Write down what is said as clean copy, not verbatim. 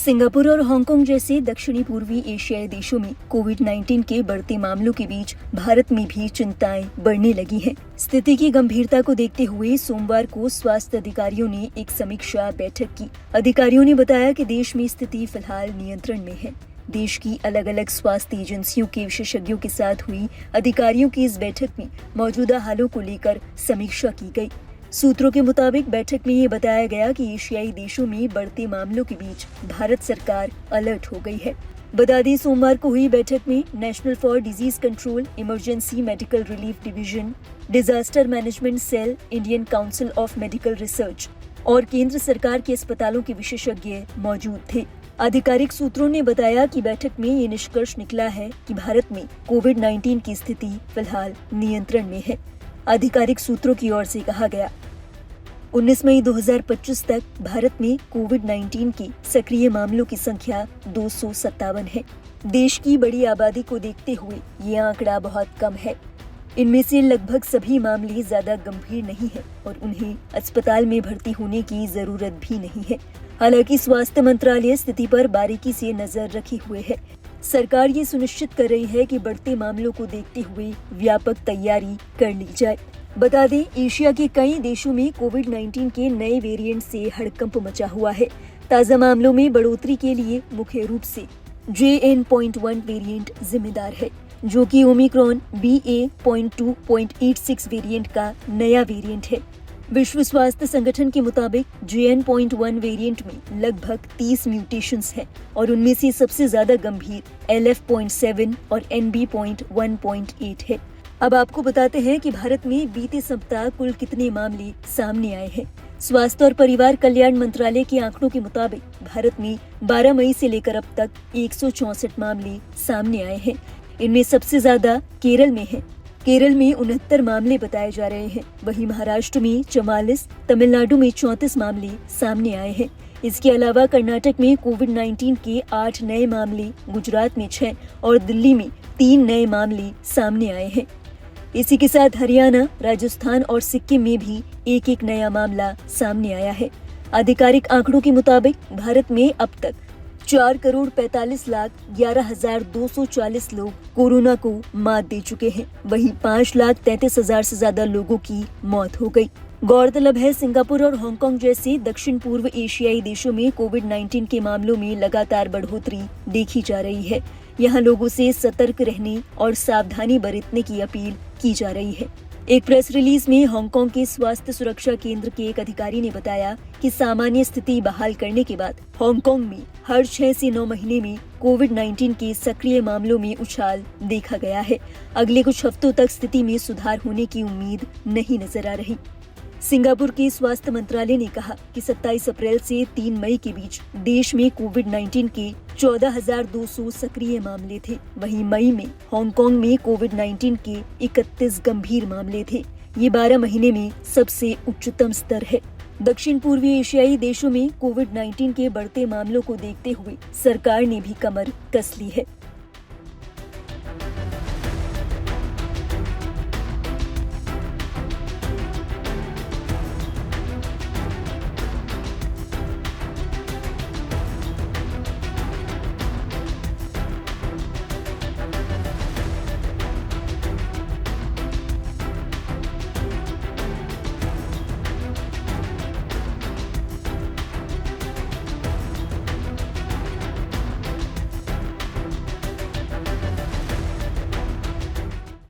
Singapore और Hong Kong जैसे दक्षिणी पूर्वी एशियाई देशों में कोविड-19 के बढ़ते मामलों के बीच भारत में भी चिंताएं बढ़ने लगी हैं। स्थिति की गंभीरता को देखते हुए सोमवार को स्वास्थ्य अधिकारियों ने एक समीक्षा बैठक की। अधिकारियों ने बताया कि देश में स्थिति फिलहाल नियंत्रण में है। देश की अलग अलग स्वास्थ्य एजेंसियों के विशेषज्ञों के साथ हुई अधिकारियों की इस बैठक में मौजूदा हालों को लेकर समीक्षा की गई। सूत्रों के मुताबिक बैठक में ये बताया गया कि एशियाई देशों में बढ़ते मामलों के बीच भारत सरकार अलर्ट हो गई है। बता दें, सोमवार को हुई बैठक में national for disease control, emergency medical relief division, disaster management cell, Indian council of medical research और केंद्र सरकार के अस्पतालों के विशेषज्ञ मौजूद थे। आधिकारिक सूत्रों ने बताया कि बैठक में ये निष्कर्ष निकला है कि भारत में कोविड-19 की स्थिति फिलहाल नियंत्रण में है। आधिकारिक सूत्रों की ओर से कहा गया, 19 मई 2025 तक भारत में कोविड-19 के सक्रिय मामलों की संख्या 257 है। देश की बड़ी आबादी को देखते हुए ये आंकड़ा बहुत कम है। इनमें से लगभग सभी मामले ज्यादा गंभीर नहीं है और उन्हें अस्पताल में भर्ती होने की जरूरत भी नहीं है। हालांकि स्वास्थ्य मंत्रालय स्थिति पर बारीकी से नजर रखे हुए है। सरकार ये सुनिश्चित कर रही है कि बढ़ते मामलों को देखते हुए व्यापक तैयारी कर ली जाए। बता दें, एशिया के कई देशों में कोविड-19 के नए वेरिएंट से हड़कंप मचा हुआ है। ताजा मामलों में बढ़ोतरी के लिए मुख्य रूप से JN.1 वेरिएंट जिम्मेदार है, जो कि ओमिक्रॉन BA.2.86 वेरिएंट का नया वेरिएंट है। विश्व स्वास्थ्य संगठन के मुताबिक JN.1 वेरिएंट में लगभग 30 म्यूटेशंस हैं और उनमें से सबसे ज्यादा गंभीर LF.7 और NB.1.8 है। अब आपको बताते हैं कि भारत में बीते सप्ताह कुल कितने मामले सामने आए हैं। स्वास्थ्य और परिवार कल्याण मंत्रालय के आंकड़ों के मुताबिक भारत में 12 मई से लेकर अब तक 164 मामले सामने आए हैं। इनमें सबसे ज्यादा केरल में है। केरल में 69 मामले बताए जा रहे हैं। वहीं महाराष्ट्र में 44, तमिलनाडु में 34 मामले सामने आए हैं। इसके अलावा कर्नाटक में कोविड-19 के 8 नए मामले, गुजरात में 6 और दिल्ली में 3 नए मामले सामने आए हैं। इसी के साथ हरियाणा, राजस्थान और सिक्किम में भी एक एक नया मामला सामने आया है। आधिकारिक आंकड़ों के मुताबिक भारत में अब तक 4,45,11,240 लोग कोरोना को मात दे चुके हैं। वहीं 5,33,000 से ज्यादा लोगों की मौत हो गई। गौरतलब है, सिंगापुर और हांगकांग जैसे दक्षिण पूर्व एशियाई देशों में कोविड-19 के मामलों में लगातार बढ़ोतरी देखी जा रही है। यहाँ लोगों से सतर्क रहने और सावधानी बरतने की अपील की जा रही है। एक प्रेस रिलीज में हांगकांग के स्वास्थ्य सुरक्षा केंद्र के एक अधिकारी ने बताया कि सामान्य स्थिति बहाल करने के बाद हांगकांग में हर 6 से 9 महीने में कोविड-19 के सक्रिय मामलों में उछाल देखा गया है। अगले कुछ हफ्तों तक स्थिति में सुधार होने की उम्मीद नहीं नजर आ रही। सिंगापुर के स्वास्थ्य मंत्रालय ने कहा कि 27 अप्रैल से 3 मई के बीच देश में कोविड-19 के 14,200 सक्रिय मामले थे। वहीं मई में हांगकांग में कोविड-19 के 31 गंभीर मामले थे। ये 12 महीने में सबसे उच्चतम स्तर है। दक्षिण पूर्वी एशियाई देशों में कोविड-19 के बढ़ते मामलों को देखते हुए सरकार ने भी कमर कस ली है।